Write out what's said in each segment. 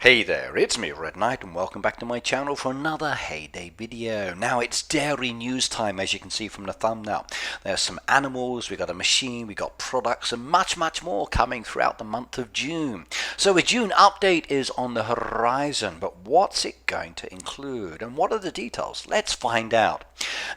Hey there, it's me, Red Knight, and welcome back to my channel for another Heyday video. Now it's dairy news time, as you can see from the thumbnail. There's some animals, we got a machine, we got products, and much more coming throughout the month of June. So a June update is on the horizon, but what's it going to include, and what are the details? Let's find out.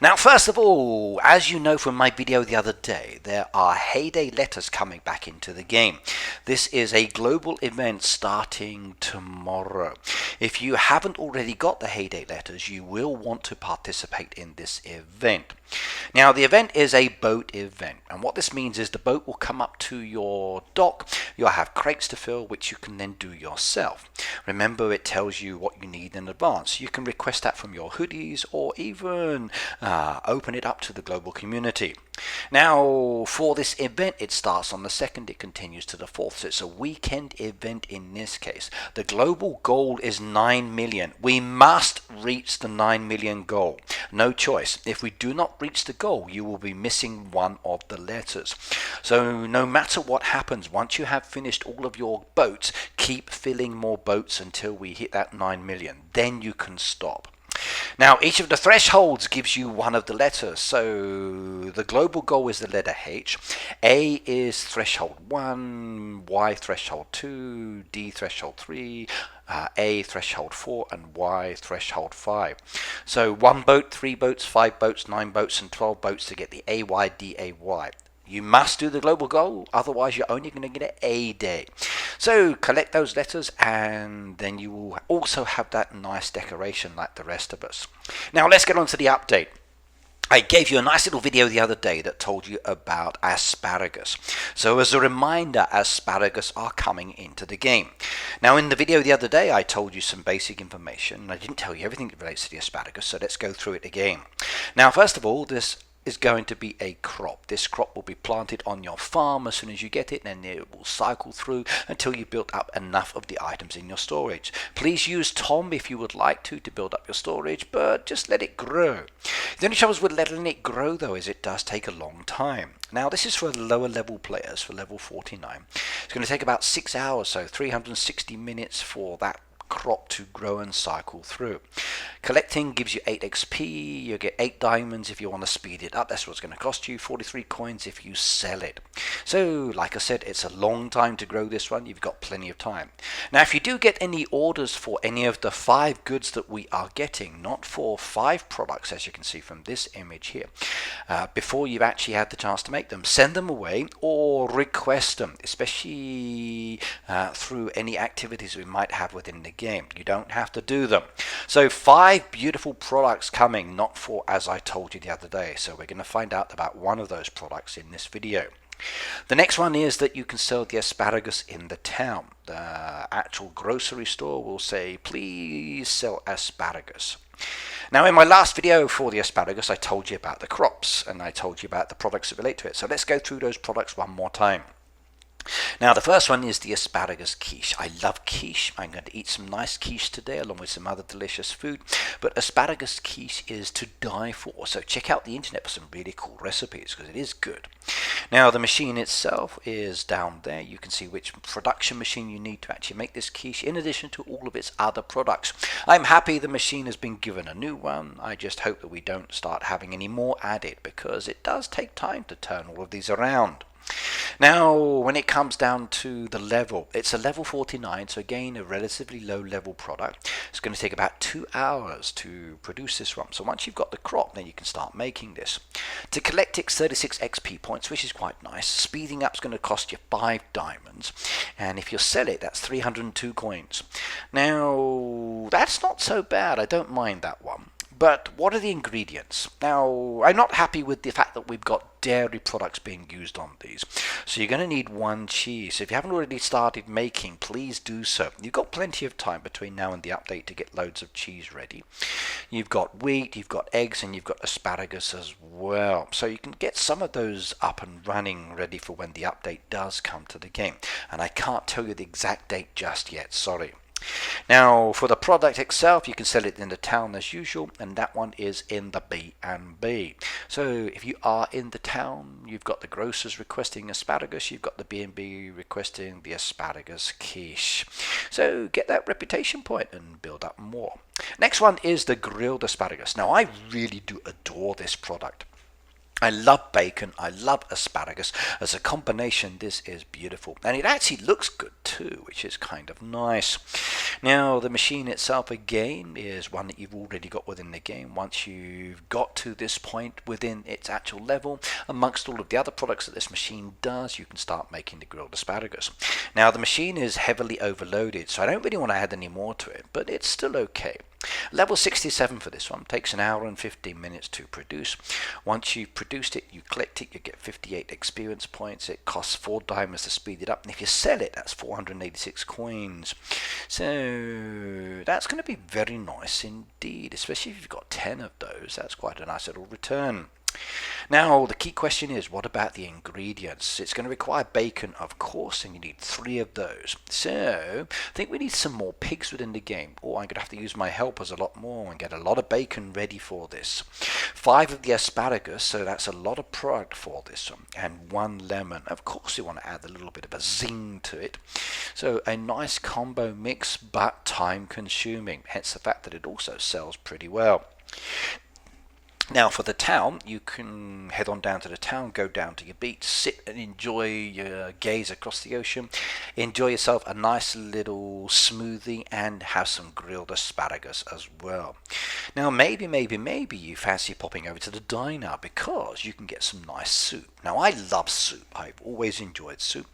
Now first of all, as you know from my video the other day, there are Heyday letters coming back into the game. This is a global event starting tomorrow. If you haven't already got the Heyday letters, you will want to participate in this event. Now the event is a boat event, and what this means is the boat will come up to your dock. You'll have crates to fill, which you can then do yourself. Remember, it tells you what you need in advance. You can request that from your hoodies, or even open it up to the global community. Now for this event, it starts on the 2nd, it continues to the 4th, so it's a weekend event in this case. The global goal is 9 million. We must reach the 9 million goal. No choice. If we do not reach the goal, you will be missing one of the letters. So no matter what happens, once you have finished all of your boats, keep filling more boats until we hit that 9 million. Then you can stop. Now each of the thresholds gives you one of the letters. So the global goal is the letter H. A is threshold 1, Y threshold 2, D threshold 3, A threshold 4, and Y threshold 5. So 1 boat, 3 boats, 5 boats, 9 boats, and 12 boats to get the AYDAY. You must do the global goal, otherwise you're only going to get an A day. So collect those letters, and then you will also have that nice decoration like the rest of us. Now let's get on to the update. I gave you a nice little video the other day that told you about Asparagus. So as a reminder, Asparagus are coming into the game. Now in the video the other day, I told you some basic information. I didn't tell you everything that relates to the Asparagus, so let's go through it again. Now first of all, this is going to be a crop. This crop will be planted on your farm as soon as you get it, and it will cycle through until you built up enough of the items in your storage. Please use Tom if you would like to build up your storage, but just let it grow. The only trouble with letting it grow though is it does take a long time. Now this is for lower level players, for level 49. It's going to take about 6 hours, so 360 minutes for that crop to grow and cycle through. Collecting gives you 8 XP, you get 8 diamonds if you want to speed it up. That's what it's going to cost you, 43 coins if you sell it. So like I said, it's a long time to grow this one. You've got plenty of time. Now if you do get any orders for any of the 5 goods that we are getting, not for 5 products as you can see from this image here, before you've actually had the chance to make them, send them away or request them, especially through any activities we might have within the game. You don't have to do them. So 5 beautiful products coming, not 4 as I told you the other day. So we're going to find out about one of those products in this video. The next one is that you can sell the asparagus in the town. The actual grocery store will say, please sell asparagus. Now in my last video for the asparagus, I told you about the crops and I told you about the products that relate to it. So let's go through those products one more time. Now the first one is the asparagus quiche. I love quiche. I'm going to eat some nice quiche today along with some other delicious food, but asparagus quiche is to die for. So check out the internet for some really cool recipes because it is good. Now the machine itself is down there. You can see which production machine you need to actually make this quiche, in addition to all of its other products. I'm happy the machine has been given a new one. I just hope that we don't start having any more added because it does take time to turn all of these around. Now when it comes down to the level, it's a level 49, so again a relatively low level product. It's going to take about 2 hours to produce this one. So once you've got the crop, then you can start making this. To collect it's 36 XP points, which is quite nice. Speeding up is going to cost you 5 diamonds, and if you sell it, that's 302 coins. Now that's not so bad. I don't mind that one. But what are the ingredients? Now, I'm not happy with the fact that we've got dairy products being used on these. So you're going to need 1 cheese. So if you haven't already started making, please do so. You've got plenty of time between now and the update to get loads of cheese ready. You've got wheat, you've got eggs, and you've got asparagus as well. So you can get some of those up and running ready for when the update does come to the game. And I can't tell you the exact date just yet, sorry. Now for the product itself, you can sell it in the town as usual, and that one is in the B&B. So if you are in the town, you've got the grocers requesting asparagus, you've got the B&B requesting the asparagus quiche. So get that reputation point and build up more. Next one is the grilled asparagus. Now I really do adore this product. I love bacon, I love asparagus. As a combination, this is beautiful. And it actually looks good too, which is kind of nice. Now, the machine itself, again, is one that you've already got within the game. Once you've got to this point within its actual level, amongst all of the other products that this machine does, you can start making the grilled asparagus. Now, the machine is heavily overloaded, so I don't really want to add any more to it, but it's still okay. Level 67 for this one takes an hour and 15 minutes to produce. Once you've produced it, you collect it, you get 58 experience points. It costs 4 diamonds to speed it up, and if you sell it, that's 486 coins. So that's going to be very nice indeed, especially if you've got 10 of those. That's quite a nice little return. Now, the key question is, what about the ingredients? It's going to require bacon, of course, and you need 3 of those. So, I think we need some more pigs within the game. Or I'm going to have to use my helpers a lot more and get a lot of bacon ready for this. 5 of the asparagus, so that's a lot of product for this one. And 1 lemon. Of course, you want to add a little bit of a zing to it. So, a nice combo mix, but time consuming. Hence the fact that it also sells pretty well. Now for the town, you can head on down to the town, go down to your beach, sit and enjoy your gaze across the ocean, enjoy yourself a nice little smoothie and have some grilled asparagus as well. Now maybe you fancy popping over to the diner because you can get some nice soup. Now I love soup. I've always enjoyed soup.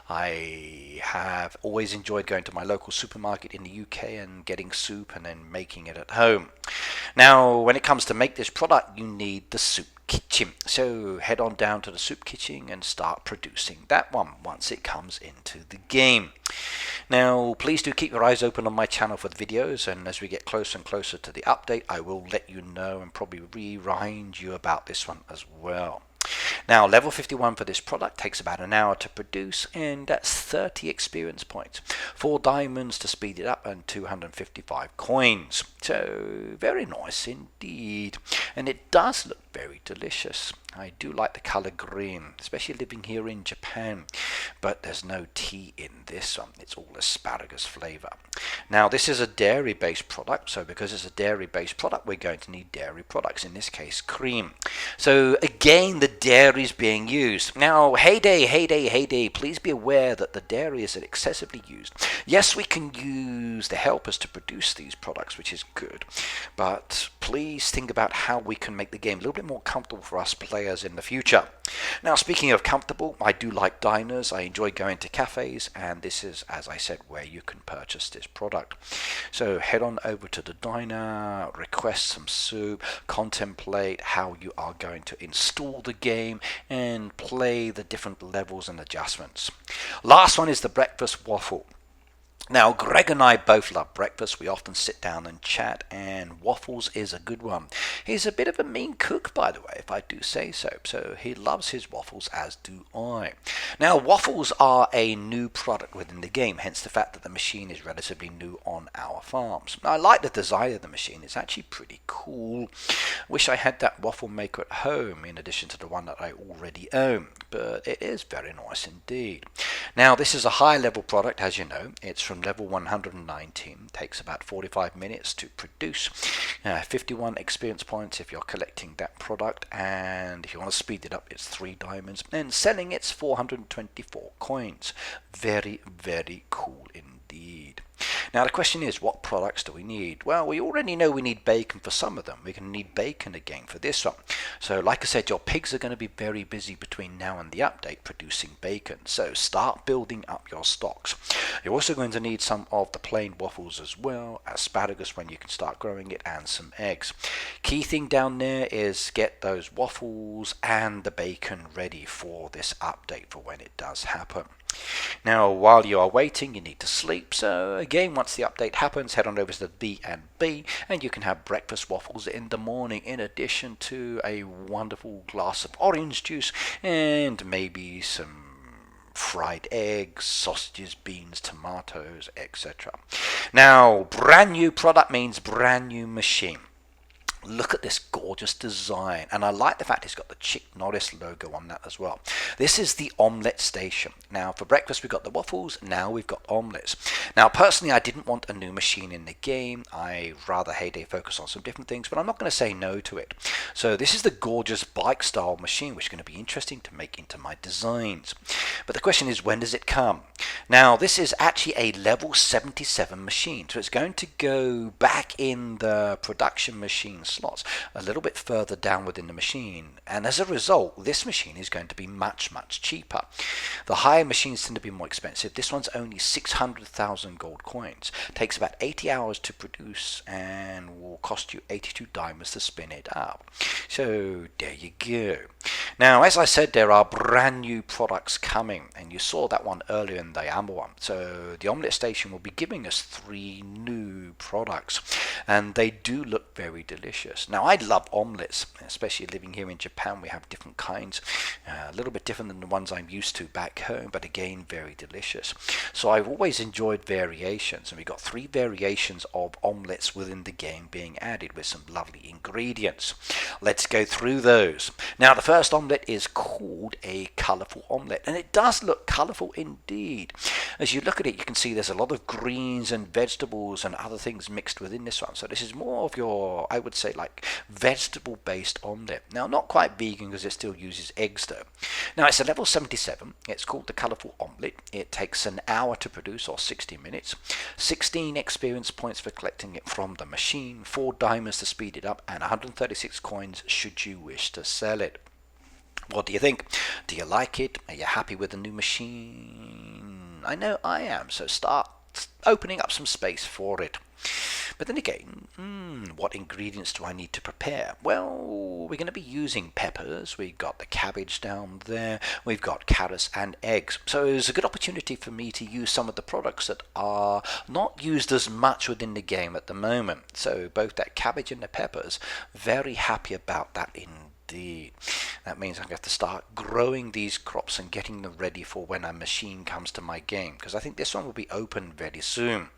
I have always enjoyed going to my local supermarket in the UK and getting soup and then making it at home. Now when it comes to make this product, you need the soup kitchen. So head on down to the soup kitchen and start producing that one once it comes into the game. Now please do keep your eyes open on my channel for the videos, and as we get closer and closer to the update, I will let you know and probably remind you about this one as well. Now level 51 for this product takes about an hour to produce, and that's 30 experience points, 4 diamonds to speed it up, and 255 coins. So very nice indeed, and it does look very delicious. I do like the color green, especially living here in Japan, but there's no tea in this one. It's all asparagus flavor. Now this is a dairy based product, so because it's a dairy based product, we're going to need dairy products, in this case cream. So again, the dairy is being used. Now heyday, please be aware that the dairy is excessively used. Yes, we can use the helpers to produce these products, which is good, but please think about how we can make the game a little bit more comfortable for us players in the future. Now speaking of comfortable, I do like diners. I enjoy going to cafes, and this is, as I said, where you can purchase this product. So head on over to the diner, request some soup, contemplate how you are going to install the game and play the different levels and adjustments. Last one is the breakfast waffle. Now, Greg and I both love breakfast. We often sit down and chat, and waffles is a good one. He's a bit of a mean cook, by the way, if I do say so. So he loves his waffles, as do I. Now, waffles are a new product within the game, hence the fact that the machine is relatively new on our farms. Now, I like the design of the machine. It's actually pretty cool. Wish I had that waffle maker at home in addition to the one that I already own, but it is very nice indeed. Now, this is a high level product, as you know. It's from level 119, takes about 45 minutes to produce, 51 experience points if you're collecting that product, and if you want to speed it up, it's 3 diamonds, and selling it's 424 coins. Very cool indeed. Now the question is, what products do we need? Well, we already know we need bacon for some of them. We're going to need bacon again for this one. So like I said, your pigs are going to be very busy between now and the update producing bacon. So start building up your stocks. You're also going to need some of the plain waffles as well, asparagus when you can start growing it, and some eggs. Key thing down there is get those waffles and the bacon ready for this update for when it does happen. Now, while you are waiting, you need to sleep. So again, once the update happens, head on over to the B&B, and you can have breakfast waffles in the morning, in addition to a wonderful glass of orange juice and maybe some fried eggs, sausages, beans, tomatoes, etc. Now, brand new product means brand new machine. Look at this gorgeous design, and I like the fact it's got the Chick Norris logo on that as well. This is the omelette station. Now for breakfast we've got the waffles, now we've got omelettes. Now personally I didn't want a new machine in the game. I rather Heyday focus on some different things, but I'm not going to say no to it. So this is the gorgeous bike style machine, which is going to be interesting to make into my designs. But the question is, when does it come? Now this is actually a level 77 machine, so it's going to go back in the production machine slots a little bit further down within the machine, and as a result this machine is going to be much cheaper. The higher machines tend to be more expensive. This one's only 600,000 gold coins, takes about 80 hours to produce, and will cost you 82 diamonds to spin it up. So there you go. Now as I said, there are brand new products coming, and you saw that one earlier in the Amber one. So the omelette station will be giving us 3 new products, and they do look very delicious. Now I love omelettes, especially living here in Japan. We have different kinds, a little bit different than the ones I'm used to back home, but again very delicious. So I've always enjoyed variations, and we got 3 variations of omelettes within the game being added with some lovely ingredients. Let's go through those. Now the first omelette is called a colourful omelette, and it does look colourful indeed. As you look at it, you can see there's a lot of greens and vegetables and other things mixed within this one. So this is more of your, I would say, like vegetable based omelette. Now not quite vegan because it still uses eggs though. Now it's a level 77. It's called the colourful omelette. It takes an hour to produce, or 60 minutes. 16 experience points for collecting it from the machine, 4 diamonds to speed it up, and 136 coins should you wish to sell it. What do you think? Do you like it? Are you happy with the new machine? I know I am, so start opening up some space for it. But then again, what ingredients do I need to prepare? Well, we're going to be using peppers. We've got the cabbage down there. We've got carrots and eggs. So it's a good opportunity for me to use some of the products that are not used as much within the game at the moment. So both that cabbage and the peppers, very happy about that indeed. That means I'm going to have to start growing these crops and getting them ready for when a machine comes to my game, because I think this one will be open very soon.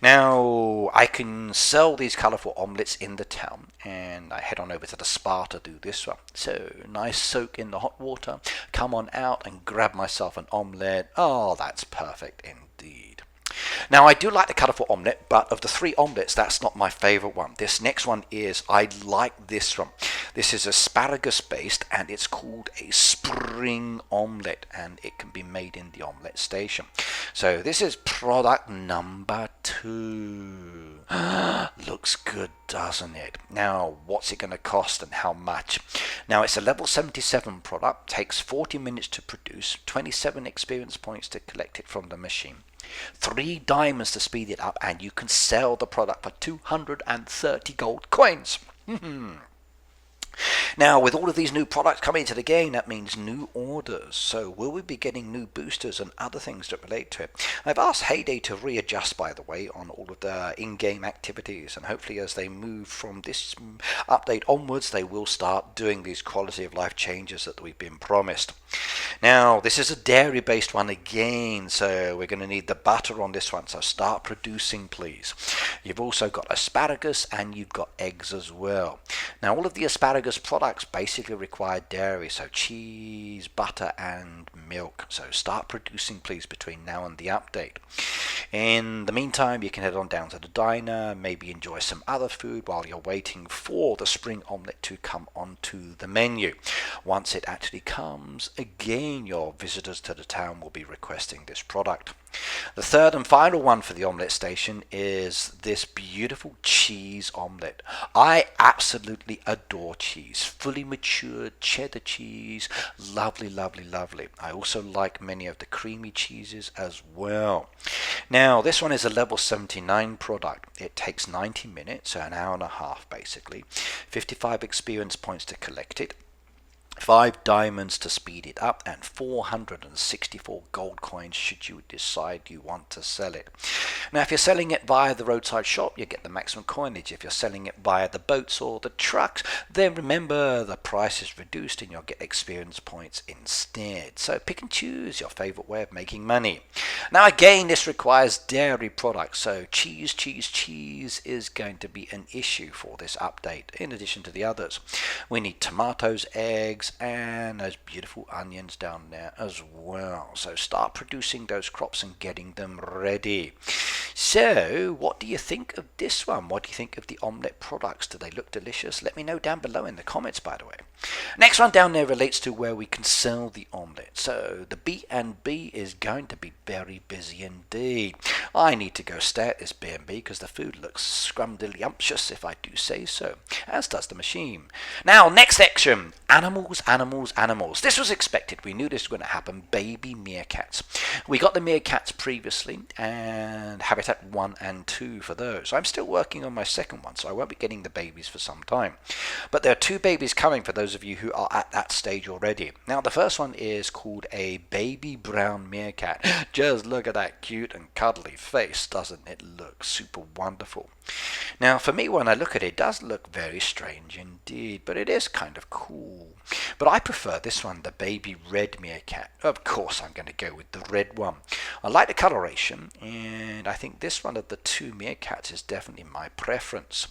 Now I can sell these colourful omelettes in the town, and I head on over to the spa to do this one. So nice soak in the hot water, come on out and grab myself an omelette. Oh, that's perfect indeed. Now I do like the colourful omelette, but of the 3 omelettes, that's not my favourite one. This next one is, I like this one. This is asparagus based, and it's called a spring omelette, and it can be made in the omelette station. So this is product number 2. Looks good, doesn't it? Now what's it going to cost and how much? Now it's a level 77 product, takes 40 minutes to produce, 27 experience points to collect it from the machine, 3 diamonds to speed it up, and you can sell the product for 230 gold coins. Now, with all of these new products coming into the game, that means new orders. So will we be getting new boosters and other things that relate to it? I've asked Heyday to readjust, by the way, on all of the in-game activities, and hopefully as they move from this update onwards, they will start doing these quality of life changes that we've been promised. Now, this is a dairy-based one again, so we're going to need the butter on this one, so start producing, please. You've also got asparagus, and you've got eggs as well. Now, all of the asparagus products basically require dairy, so cheese, butter and milk. So start producing please between now and the update. In the meantime, you can head on down to the diner, maybe enjoy some other food while you're waiting for the spring omelette to come onto the menu. Once it actually comes, again your visitors to the town will be requesting this product. The third and final one for the omelette station is this beautiful cheese omelette. I absolutely adore cheese. Fully matured cheddar cheese. Lovely, lovely, lovely. I also like many of the creamy cheeses as well. Now, this one is a level 79 product. It takes 90 minutes, so an hour and a half basically. 55 experience points to collect it. 5 diamonds to speed it up, and 464 gold coins should you decide you want to sell it. Now, if you're selling it via the roadside shop, you get the maximum coinage. If you're selling it via the boats or the trucks, then remember the price is reduced and you'll get experience points instead. So pick and choose your favorite way of making money. Now, again, this requires dairy products, so cheese is going to be an issue for this update in addition to the others. We need tomatoes, eggs, and those beautiful onions down there as well. So start producing those crops and getting them ready. So what do you think of this one? What do you think of the omelette products? Do they look delicious? Let me know down below in the comments, by the way. Next one down there relates to where we can sell the omelette. So the B&B is going to be very busy indeed. I need to go stay at this B&B because the food looks scrumdiddlyumptious, if I do say so, as does the machine. Now, next section, animals. This was expected. We knew this was going to happen. Baby meerkats. We got the meerkats previously, and Habitat 1 and 2 for those. I'm still working on my second one, so I won't be getting the babies for some time. But there are 2 babies coming for those of you who are at that stage already. Now, the first one is called a baby brown meerkat. Just look at that cute and cuddly face. Doesn't it look super wonderful? Now, for me, when I look at it, it does look very strange indeed, but it is kind of cool. But I prefer this one, the baby red meerkat. Of course, I'm going to go with the red one. I like the coloration, and I think this one of the 2 meerkats is definitely my preference.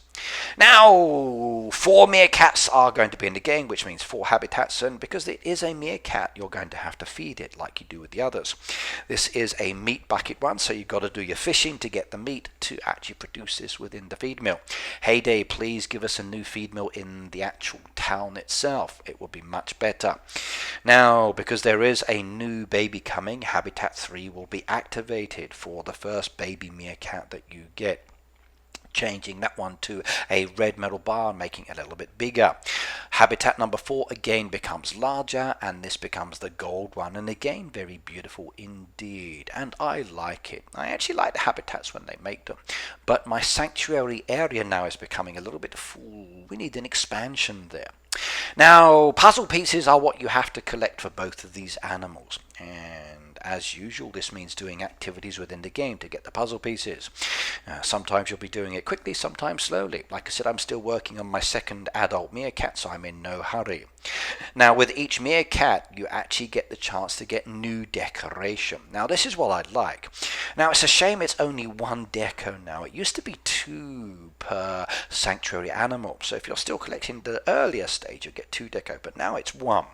Now, 4 meerkats are going to be in the game, which means 4 habitats, and because it is a meerkat, you're going to have to feed it like you do with the others. This is a meat bucket one, so you've got to do your fishing to get the meat to actually produce this within the feed mill. Heyday, please give us a new feed mill in the actual town itself. It will be much better. Now, because there is a new baby coming, Habitat 3 will be activated for the first baby meerkat that you get, changing that one to a red metal bar, making it a little bit bigger. Habitat number 4 again becomes larger, and this becomes the gold one, and again very beautiful indeed, and I like it. I actually like the habitats when they make them, but my sanctuary area now is becoming a little bit full. We need an expansion there. Now, puzzle pieces are what you have to collect for both of these animals, and as usual, this means doing activities within the game to get the puzzle pieces. Sometimes you'll be doing it quickly, sometimes slowly. Like I said, I'm still working on my second adult meerkat, so I'm in no hurry. Now, with each meerkat, you actually get the chance to get new decoration. Now, this is what I like. Now, it's a shame it's only 1 deco now. It used to be 2 per sanctuary animal. So if you're still collecting the earlier stage, you'll get 2 deco, but now it's 1.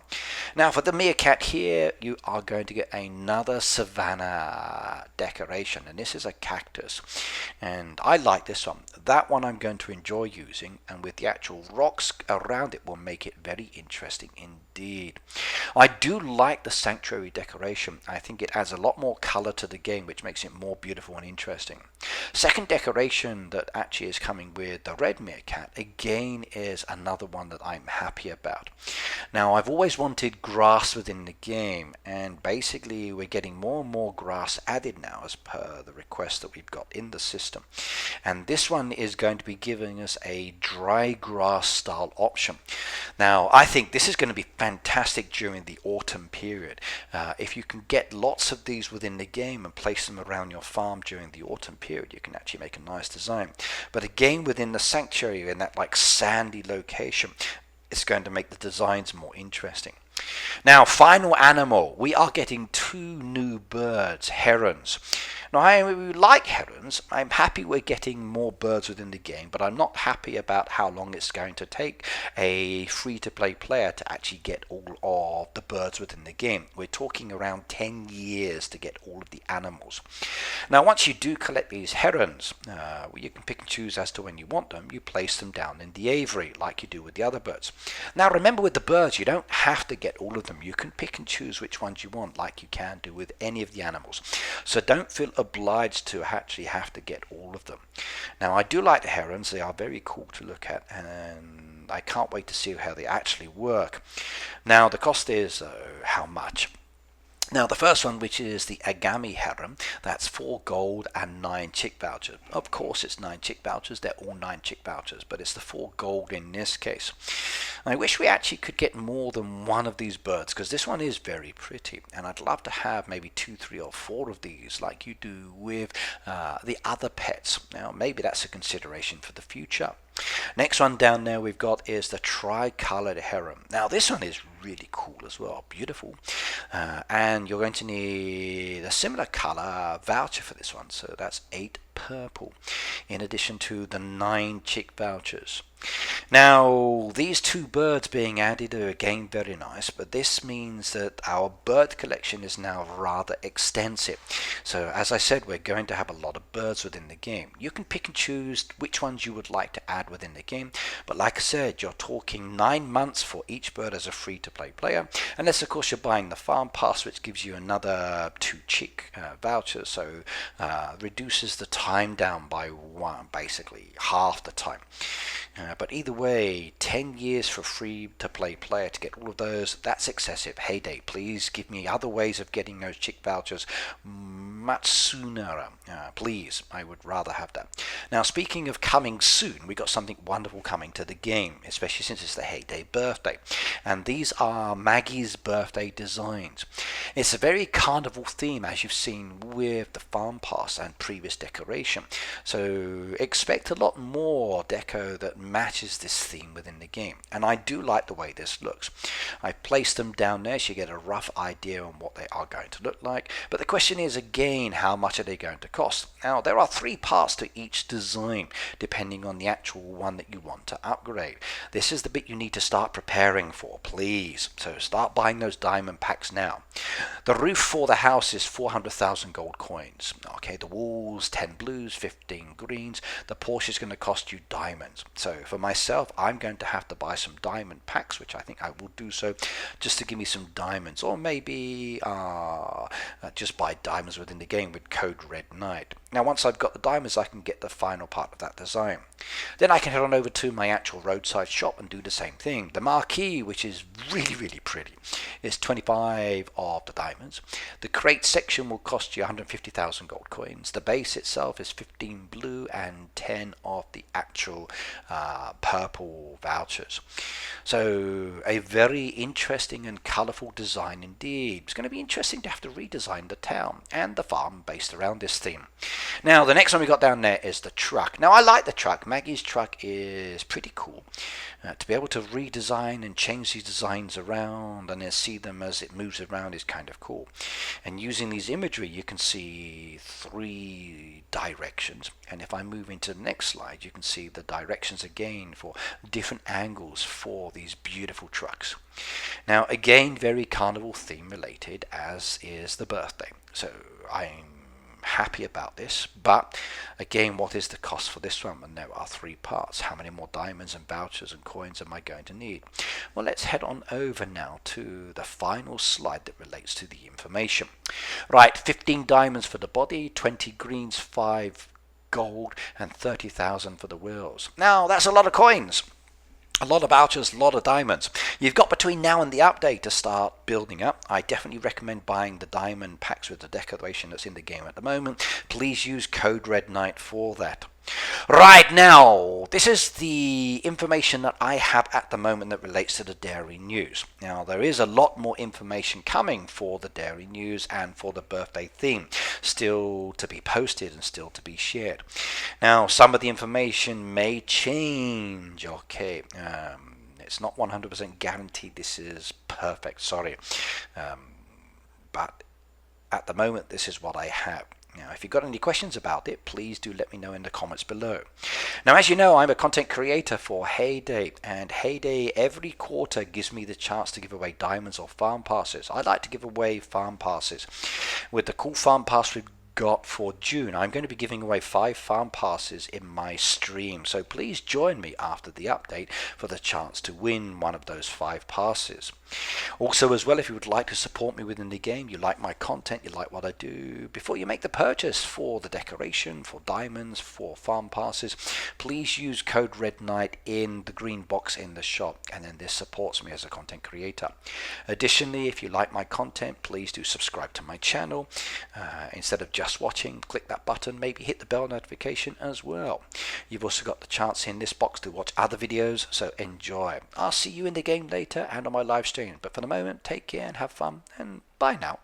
Now, for the meerkat here, you are going to get another savanna decoration, and this is a cactus, and I like this one. That one I'm going to enjoy using, and with the actual rocks around it will make it very interesting indeed. I do like the sanctuary decoration. I think it adds a lot more color to the game, which makes it more beautiful and interesting. Second decoration that actually is coming with the red meerkat again is another one that I'm happy about. Now, I've always wanted grass within the game, and basically we're getting more and more grass added now as per the request that we've got in the system, and this one is going to be giving us a dry grass style option. Now, I think this is going to be fantastic during the autumn period. If you can get lots of these within the game and place them around your farm during the autumn period, you can actually make a nice design. But again, within the sanctuary, in that like sandy location, it's going to make the designs more interesting. Now, final animal, we are getting 2 new birds, herons. Now, I like herons. I'm happy we're getting more birds within the game, but I'm not happy about how long it's going to take a free-to-play player to actually get all of the birds within the game. We're talking around 10 years to get all of the animals. Now, once you do collect these herons, you can pick and choose as to when you want them. You place them down in the aviary like you do with the other birds. Now, remember, with the birds, you don't have to get all of them. You can pick and choose which ones you want, like you can do with any of the animals. So don't feel obliged to actually have to get all of them. Now, I do like the herons. They are very cool to look at, and I can't wait to see how they actually work. Now, the cost is how much? Now the first one, which is the Agami Harem, that's 4 gold and 9 chick vouchers. Of course it's 9 chick vouchers, they're all 9 chick vouchers, but it's the 4 gold in this case. I wish we actually could get more than one of these birds, because this one is very pretty, and I'd love to have maybe 2, 3 or 4 of these like you do with the other pets. Now maybe that's a consideration for the future. Next one down there we've got is the tri-colored heron. Now this one is really cool as well, beautiful, and you're going to need a similar color voucher for this one, so that's 8 purple in addition to the 9 chick vouchers. Now these 2 birds being added are again very nice, but this means that our bird collection is now rather extensive. So as I said, we're going to have a lot of birds within the game. You can pick and choose which ones you would like to add within the game, but like I said, you're talking 9 months for each bird as a free to play player, unless of course you're buying the farm pass, which gives you another 2 chick vouchers, so reduces the time down by basically half the time. But either way, 10 years for free to play player to get all of those, that's excessive. Heyday, please give me other ways of getting those chick vouchers much sooner. Please, I would rather have that. Now speaking of coming soon, we got something wonderful coming to the game, especially since it's the Heyday birthday. And these are Maggie's birthday designs. It's a very carnival theme, as you've seen with the farm pass and previous decoration. So expect a lot more deco that matches this theme within the game, and I do like the way this looks. I placed them down there so you get a rough idea on what they are going to look like, but the question is again, how much are they going to cost? Now there are 3 parts to each design depending on the actual one that you want to upgrade. This is the bit you need to start preparing for, please, so start buying those diamond packs now. The roof for the house is 400,000 gold coins. Okay, the walls 10 blues, 15 greens. The Porsche is going to cost you diamonds. So for myself, I'm going to have to buy some diamond packs, which I think I will do so, just to give me some diamonds, or maybe just buy diamonds within the game with code Red Knight. Now once I've got the diamonds, I can get the final part of that design. Then I can head on over to my actual roadside shop and do the same thing. The marquee, which is really pretty, is 25 of the diamonds. The crate section will cost you 150,000 gold coins. The base itself is 15 blue and 10 of the actual purple vouchers. So a very interesting and colourful design indeed. It's going to be interesting to have to redesign the town and the farm based around this theme. Now the next one we got down there is the truck. Now I like the truck. Maggie's truck is pretty cool. To be able to redesign and change these designs around and then see them as it moves around is kind of cool. And using these imagery, you can see 3 directions, and if I move into the next slide, you can see the directions again for different angles for these beautiful trucks. Now again, very carnival theme related, as is the birthday, so I'm happy about this. But again, what is the cost for this one? And there are 3 parts. How many more diamonds and vouchers and coins am I going to need? Well, let's head on over now to the final slide that relates to the information. Right, 15 diamonds for the body, 20 greens, 5 gold, and 30,000 for the wheels. Now that's a lot of coins. A lot of vouchers, a lot of diamonds. You've got between now and the update to start building up. I definitely recommend buying the diamond packs with the decoration that's in the game at the moment. Please use code Red Knight for that. Right, now this is the information that I have at the moment that relates to the dairy news. Now there is a lot more information coming for the dairy news and for the birthday theme still to be posted and still to be shared. Now some of the information may change. Okay, it's not 100% guaranteed this is perfect, sorry, but at the moment this is what I have. Now, if you've got any questions about it, please do let me know in the comments below. Now, as you know, I'm a content creator for Heyday, and Heyday every quarter gives me the chance to give away diamonds or farm passes. I like to give away farm passes with the cool farm pass with got for June. I'm going to be giving away 5 farm passes in my stream, so please join me after the update for the chance to win one of those 5 passes. Also as well, if you would like to support me within the game, you like my content, you like what I do, before you make the purchase for the decoration, for diamonds, for farm passes, please use code Red Knight in the green box in the shop, and then this supports me as a content creator. Additionally, if you like my content, please do subscribe to my channel. Instead of just watching, click that button, maybe hit the bell notification as well. You've also got the chance in this box to watch other videos, so enjoy. I'll see you in the game later and on my live stream, but for the moment, take care and have fun, and bye now.